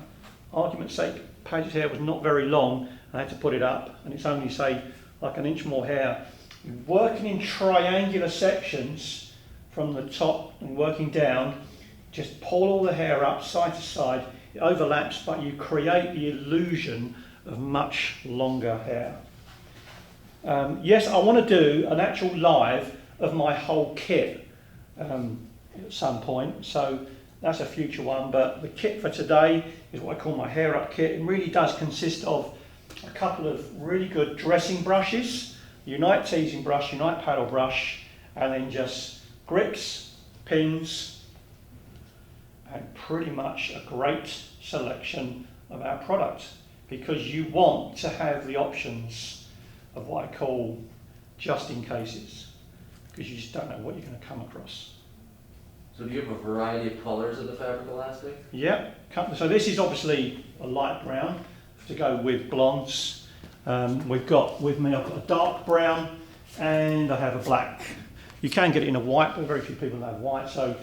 argument's sake, Paige's hair was not very long, I had to put it up, and it's only, say, like an inch more hair. You're working in triangular sections from the top and working down. Just pull all the hair up side to side. It overlaps, but you create the illusion of much longer hair. Yes, I want to do an actual live of my whole kit at some point, so that's a future one. But the kit for today is what I call my hair up kit. It really does consist of a couple of really good dressing brushes, Unite teasing brush, Unite paddle brush, and then just grips, pins, and pretty much a great selection of our product, because you want to have the options of what I call just in cases, because you just don't know what you're going to come across. So do you have a variety of colors of the fabric elastic? Yeah, so this is obviously a light brown to go with blondes. We've got with me, I've got a dark brown and I have a black. You can get it in a white, but very few people have white. So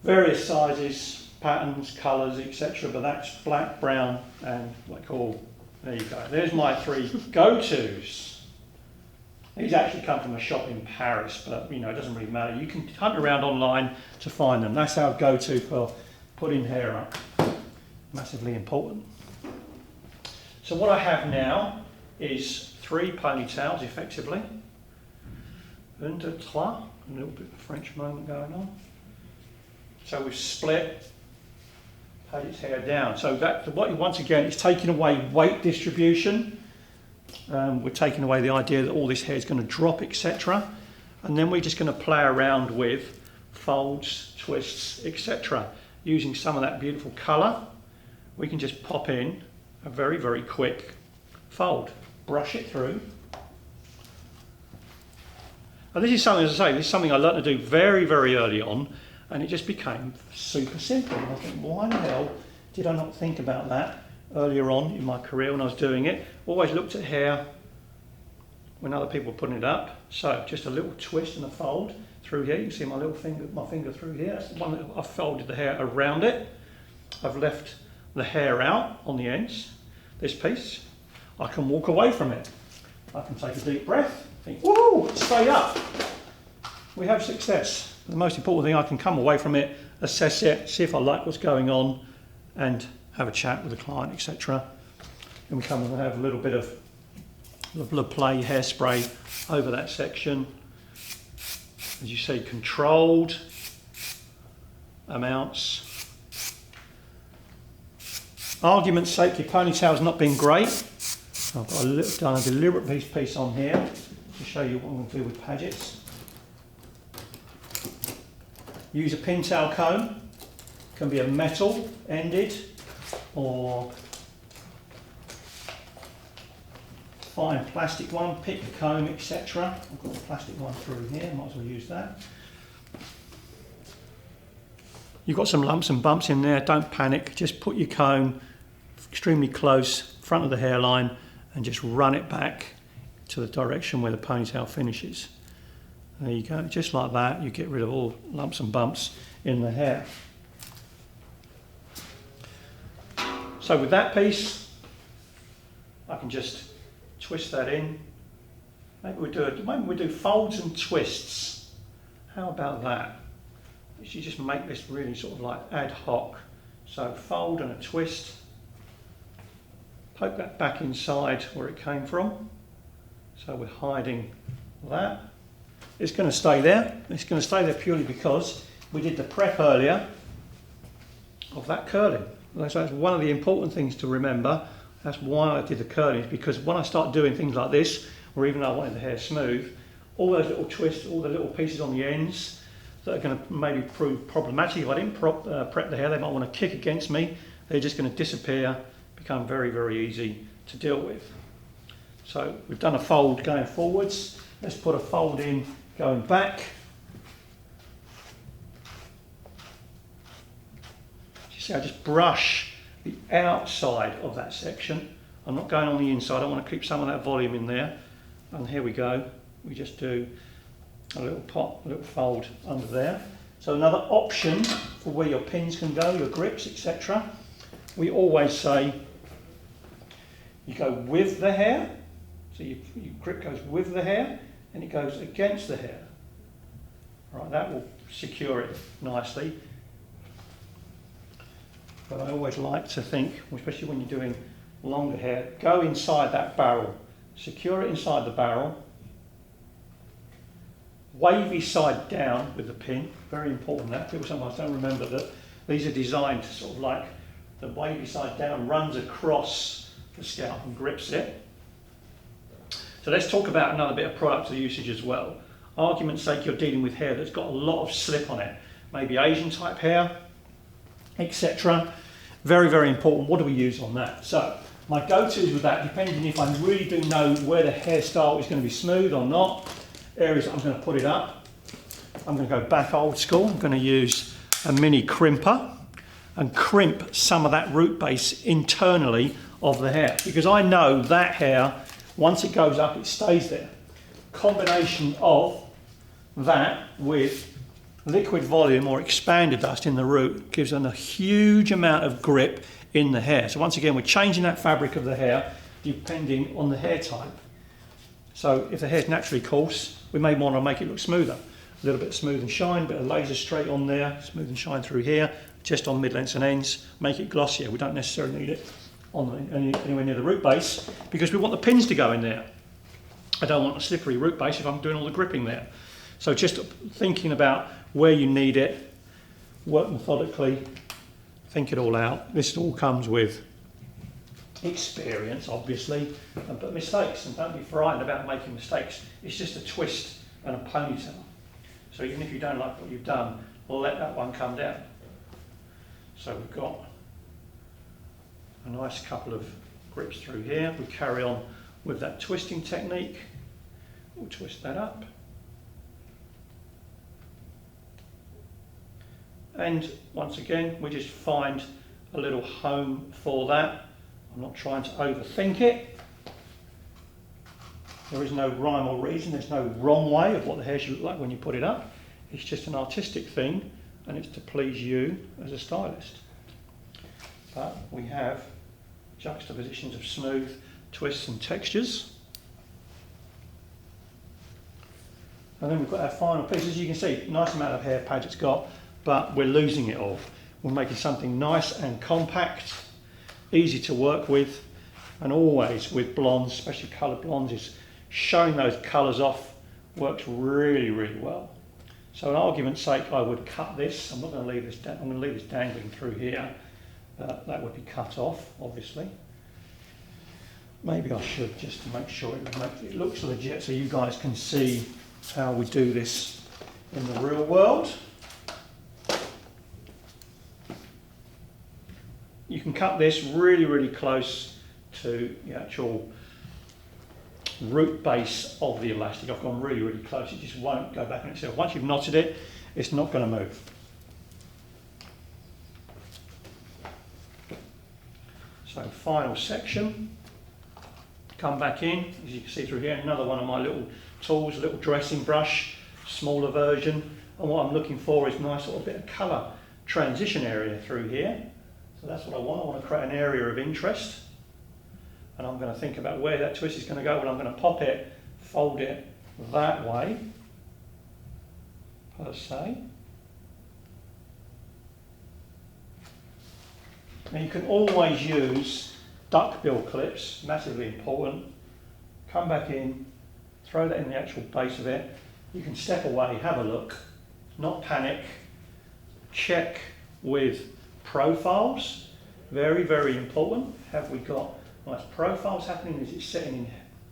various sizes, patterns, colours, etc. But that's black, brown and what I call, there you go. There's my three go-tos. These actually come from a shop in Paris, but you know, it doesn't really matter. You can hunt around online to find them. That's our go-to for putting hair up. Massively important. So what I have now is 3 ponytails, effectively. Untitled, a little bit of a French moment going on. So we've split, had its hair down. So that, once again, it's taking away weight distribution. We're taking away the idea that all this hair is going to drop, etc. And then we're just going to play around with folds, twists, etc. Using some of that beautiful colour, we can just pop in a very, very quick fold. Brush it through. And this is something, as I say, this is something I learned to do very, very early on, and it just became super simple. And I think, why the hell did I not think about that earlier on in my career when I was doing it? Always looked at hair when other people were putting it up. So just a little twist and a fold through here. You can see my little finger, my finger through here. That's the one that I've folded the hair around it. I've left the hair out on the ends. This piece, I can walk away from it. I can take a deep breath, think, woo, stay up. We have success. The most important thing, I can come away from it, assess it, see if I like what's going on, and have a chat with the client, etc. And we come and have a little bit of RePlay hairspray over that section. As you see, controlled amounts. Argument's sake, your ponytail's not been great. I've got done a deliberate piece on here to show you what I'm going to do with Paget's. Use a pintail comb. Can be a metal ended or fine plastic one. Pick the comb, etc. I've got a plastic one through here. Might as well use that. You've got some lumps and bumps in there. Don't panic. Just put your comb extremely close, front of the hairline, and just run it back to the direction where the ponytail finishes. There you go, just like that, you get rid of all lumps and bumps in the hair. So with that piece, I can just twist that in. Maybe we do folds and twists. How about that? You just make this really sort of like ad hoc. So fold and a twist. Poke that back inside where it came from. So we're hiding that. It's going to stay there. It's going to stay there purely because we did the prep earlier of that curling. So that's one of the important things to remember. That's why I did the curling, because when I start doing things like this, or even though I wanted the hair smooth, all those little twists, all the little pieces on the ends that are going to maybe prove problematic. If I didn't prep the hair, they might want to kick against me. They're just going to disappear, become very, very easy to deal with. So we've done a fold going forwards. Let's put a fold in going back. You see, I just brush the outside of that section. I'm not going on the inside. I want to keep some of that volume in there. And here we go. We just do a little pop, a little fold under there. So another option for where your pins can go, your grips, etc. We always say you go with the hair. So your grip goes with the hair and it goes against the hair. Right, that will secure it nicely. But I always like to think, especially when you're doing longer hair, go inside that barrel. Secure it inside the barrel. Wavy side down with the pin, very important that. People sometimes don't remember that these are designed to sort of like the wavy side down runs across the scalp and grips it. So let's talk about another bit of product usage as well. Argument's sake, you're dealing with hair that's got a lot of slip on it, maybe Asian type hair, etc. Very, very important. What do we use on that? So my go-tos with that, depending if I really do know where the hairstyle is going to be smooth or not, areas that I'm going to put it up. I'm going to go back old school. I'm going to use a mini crimper and crimp some of that root base internally of the hair, because I know that hair, once it goes up, it stays there. Combination of that with liquid volume or expander dust in the root gives them a huge amount of grip in the hair. So once again, we're changing that fabric of the hair depending on the hair type. So if the hair's naturally coarse, we may want to make it look smoother. A little bit of smooth and shine, bit of laser straight on there, smooth and shine through here, just on mid-lengths and ends, make it glossier. We don't necessarily need it on anywhere near the root base because we want the pins to go in there. I don't want a slippery root base if I'm doing all the gripping there. So just thinking about where you need it, work methodically, think it all out. This all comes with experience, obviously, but mistakes, and don't be frightened about making mistakes. It's just a twist and a ponytail. So even if you don't like what you've done, let that one come down. So we've got a nice couple of grips through here. We carry on with that twisting technique. We'll twist that up. And once again, we just find a little home for that. I'm not trying to overthink it. There is no rhyme or reason, there's no wrong way of what the hair should look like when you put it up. It's just an artistic thing, and it's to please you as a stylist. But we have juxtapositions of smooth twists and textures. And then we've got our final piece. As you can see, nice amount of hair pad it's got, but we're losing it all. We're making something nice and compact, easy to work with, and always with blondes, especially coloured blondes, is showing those colours off works really, really well. So in argument's sake, I would cut this. I'm not going to leave this. I'm going to leave this dangling through here. That would be cut off, obviously. Maybe I should, just to make sure it looks legit, so you guys can see how we do this in the real world. You can cut this really, really close to the actual root base of the elastic. I've gone really, really close. It just won't go back on itself. Once you've knotted it, it's not going to move. So final section. Come back in, as you can see through here, another one of my little tools, a little dressing brush, smaller version. And what I'm looking for is a nice little bit of colour transition area through here. So that's what I want. I want to create an area of interest. And I'm going to think about where that twist is going to go. Well, I'm going to pop it, fold it that way, per se. Now you can always use duckbill clips, massively important. Come back in, throw that in the actual base of it. You can step away, have a look, not panic. Check with profiles, very, very important. Have we got nice profiles happening? Is it setting in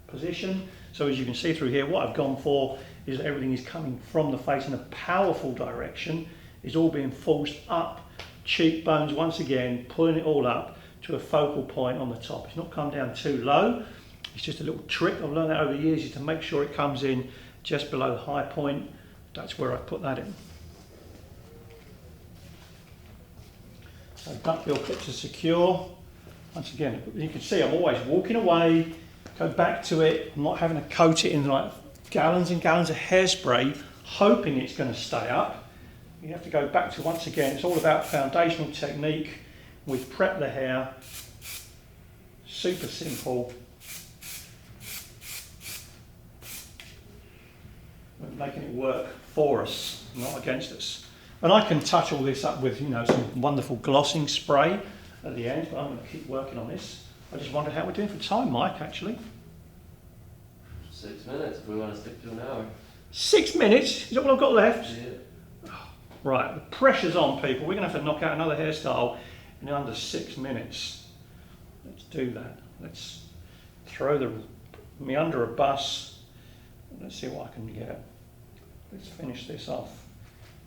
position? So as you can see through here, what I've gone for is that everything is coming from the face in a powerful direction. It's all being forced up, cheekbones once again, pulling it all up to a focal point on the top. It's not come down too low. It's just a little trick I've learned that over the years, is to make sure it comes in just below the high point. That's where I put that in. So duckbill clips are secure. Once again, you can see I'm always walking away, go back to it. I'm not having to coat it in like gallons and gallons of hairspray, hoping it's going to stay up. You have to go back to, once again, it's all about foundational technique. We've prepped the hair, super simple. We're making it work for us, not against us. And I can touch all this up with, you know, some wonderful glossing spray at the end, but I'm going to keep working on this. I just wondered how we're doing for time, Mike, actually. 6 minutes if we want to stick to an hour. 6 minutes? Is that what I've got left? Yeah. Right, the pressure's on, people. We're going to have to knock out another hairstyle in under 6 minutes. Let's do that. Let's throw me under a bus. Let's see what I can get. Let's finish this off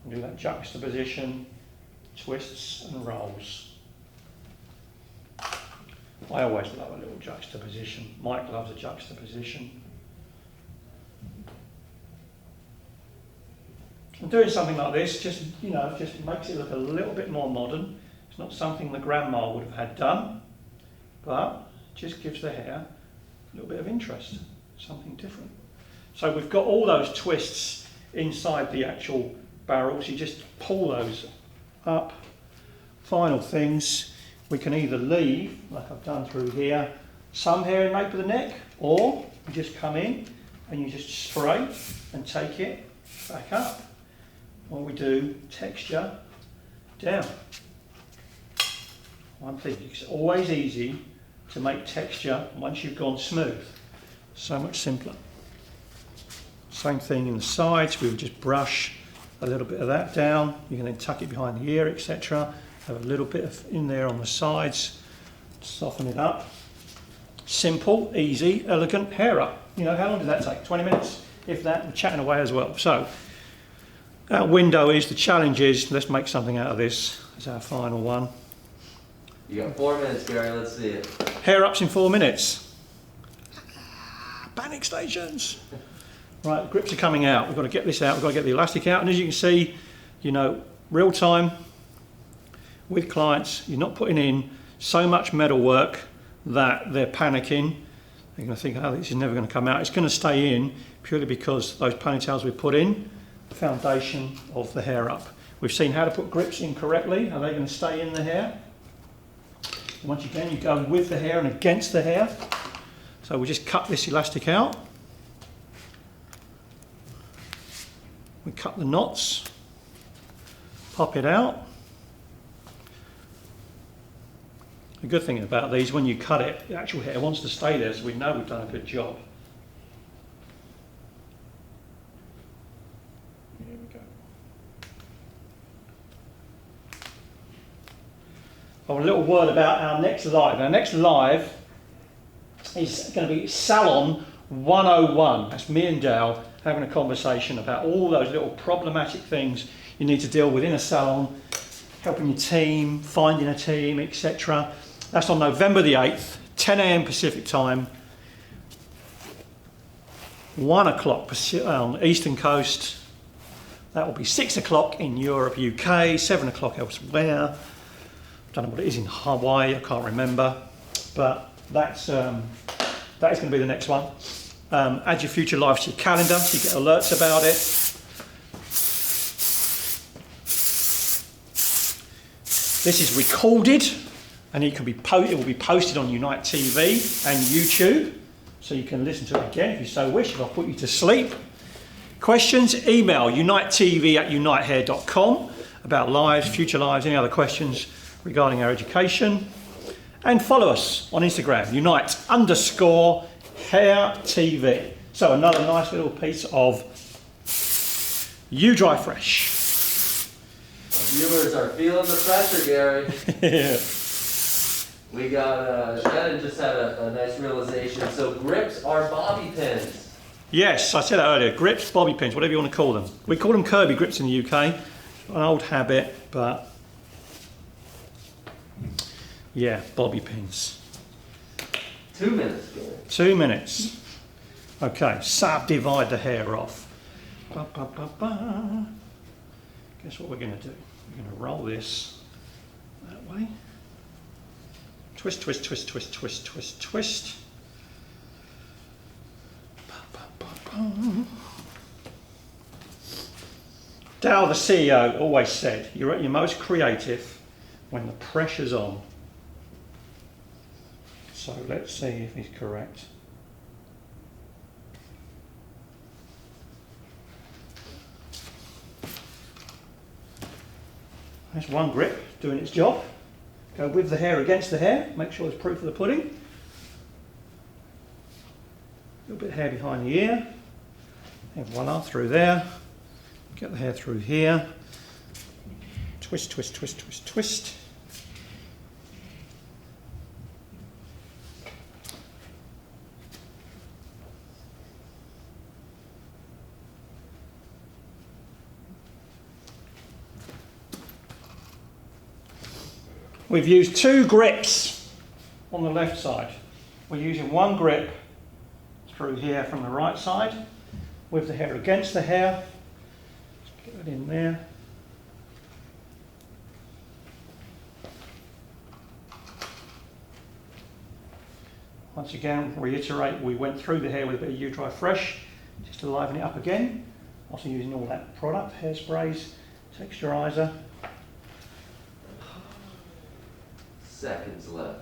and do that juxtaposition, twists and rolls. I always love a little juxtaposition. Mike loves a juxtaposition. And doing something like this just, you know, just makes it look a little bit more modern. It's not something the grandma would have had done, but just gives the hair a little bit of interest, something different. So we've got all those twists inside the actual barrels. You just pull those up. Final things, we can either leave, like I've done through here, some hair in nape of the neck, or you just come in and you just spray and take it back up. Or we do texture down. One thing, it's always easy to make texture once you've gone smooth. So much simpler. Same thing in the sides, we would just brush a little bit of that down. You can then tuck it behind the ear, etc. Have a little bit of in there on the sides, soften it up. Simple, easy, elegant hair up. You know, how long does that take? 20 minutes? If that, we're chatting away as well. So, our window is, the challenge is, let's make something out of this. It's our final one. You got 4 minutes, Gary, let's see it. Hair ups in 4 minutes. Panic stations. Right, the grips are coming out. We've got to get this out, we've got to get the elastic out. And as you can see, you know, real time with clients, you're not putting in so much metal work that they're panicking. They're going to think, oh, this is never going to come out. It's going to stay in purely because those ponytails we put in, the foundation of the hair up. We've seen how to put grips in correctly. Are they going to stay in the hair? And once again, you go with the hair and against the hair. So we just cut this elastic out. We cut the knots, pop it out. The good thing about these, when you cut it, the actual hair wants to stay there, so we know we've done a good job. Here we go. Oh, a little word about our next live. Our next live is going to be Salon 101. That's me and Dale having a conversation about all those little problematic things you need to deal with in a salon, helping your team, finding a team, etc. That's on November the 8th, 10 AM Pacific time, 1 o'clock on the Eastern Coast. That will be 6 o'clock in Europe, UK, 7 o'clock elsewhere. I don't know what it is in Hawaii, I can't remember. But that is going to be the next one. Add your future lives to your calendar so you get alerts about it. This is recorded and it will be posted on Unite TV and YouTube, so you can listen to it again if you so wish, if I put you to sleep. Questions, email unitetv@unitehair.com about lives, future lives, any other questions regarding our education. And follow us on Instagram, Unite_Hair TV. So another nice little piece of You Dry Fresh. Viewers are feeling the pressure, Gary. Yeah. We got, Shannon just had a nice realization. So grips are bobby pins. Yes, I said that earlier. Grips, bobby pins, whatever you want to call them. We call them Kirby grips in the UK. An old habit, but yeah, bobby pins. 2 minutes, Gary. 2 minutes. Okay, subdivide the hair off. Ba, ba, ba, ba. Guess what we're going to do? We're going to roll this that way. Twist, twist, twist, twist, twist, twist, twist. Ba, ba, ba, ba. Dal, the CEO, always said, you're at your most creative when the pressure's on. So let's see if he's correct. There's one grip doing its job. Go with the hair against the hair, make sure there's proof of the pudding. A little bit of hair behind the ear. And voila, through there. Get the hair through here. Twist, twist, twist, twist, twist. We've used 2 grips on the left side. We're using one grip through here from the right side with the hair against the hair. Get the it in there. Once again, reiterate, we went through the hair with a bit of U-Dry Fresh, just to liven it up again. Also using all that product, hairsprays, texturizer. Seconds left.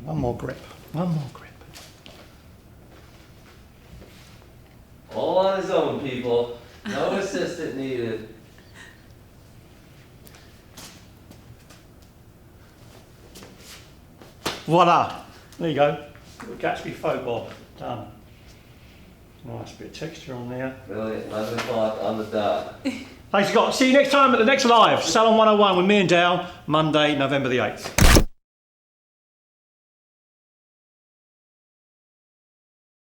One more grip, one more grip. All on his own, people. No assistant needed. Voila! There you go. Gatsby faux bob, done. Nice bit of texture on there. Brilliant. 11 o'clock on the dot. Thanks, Scott. See you next time at the next live. Salon 101 with me and Dale, Monday, November the 8th.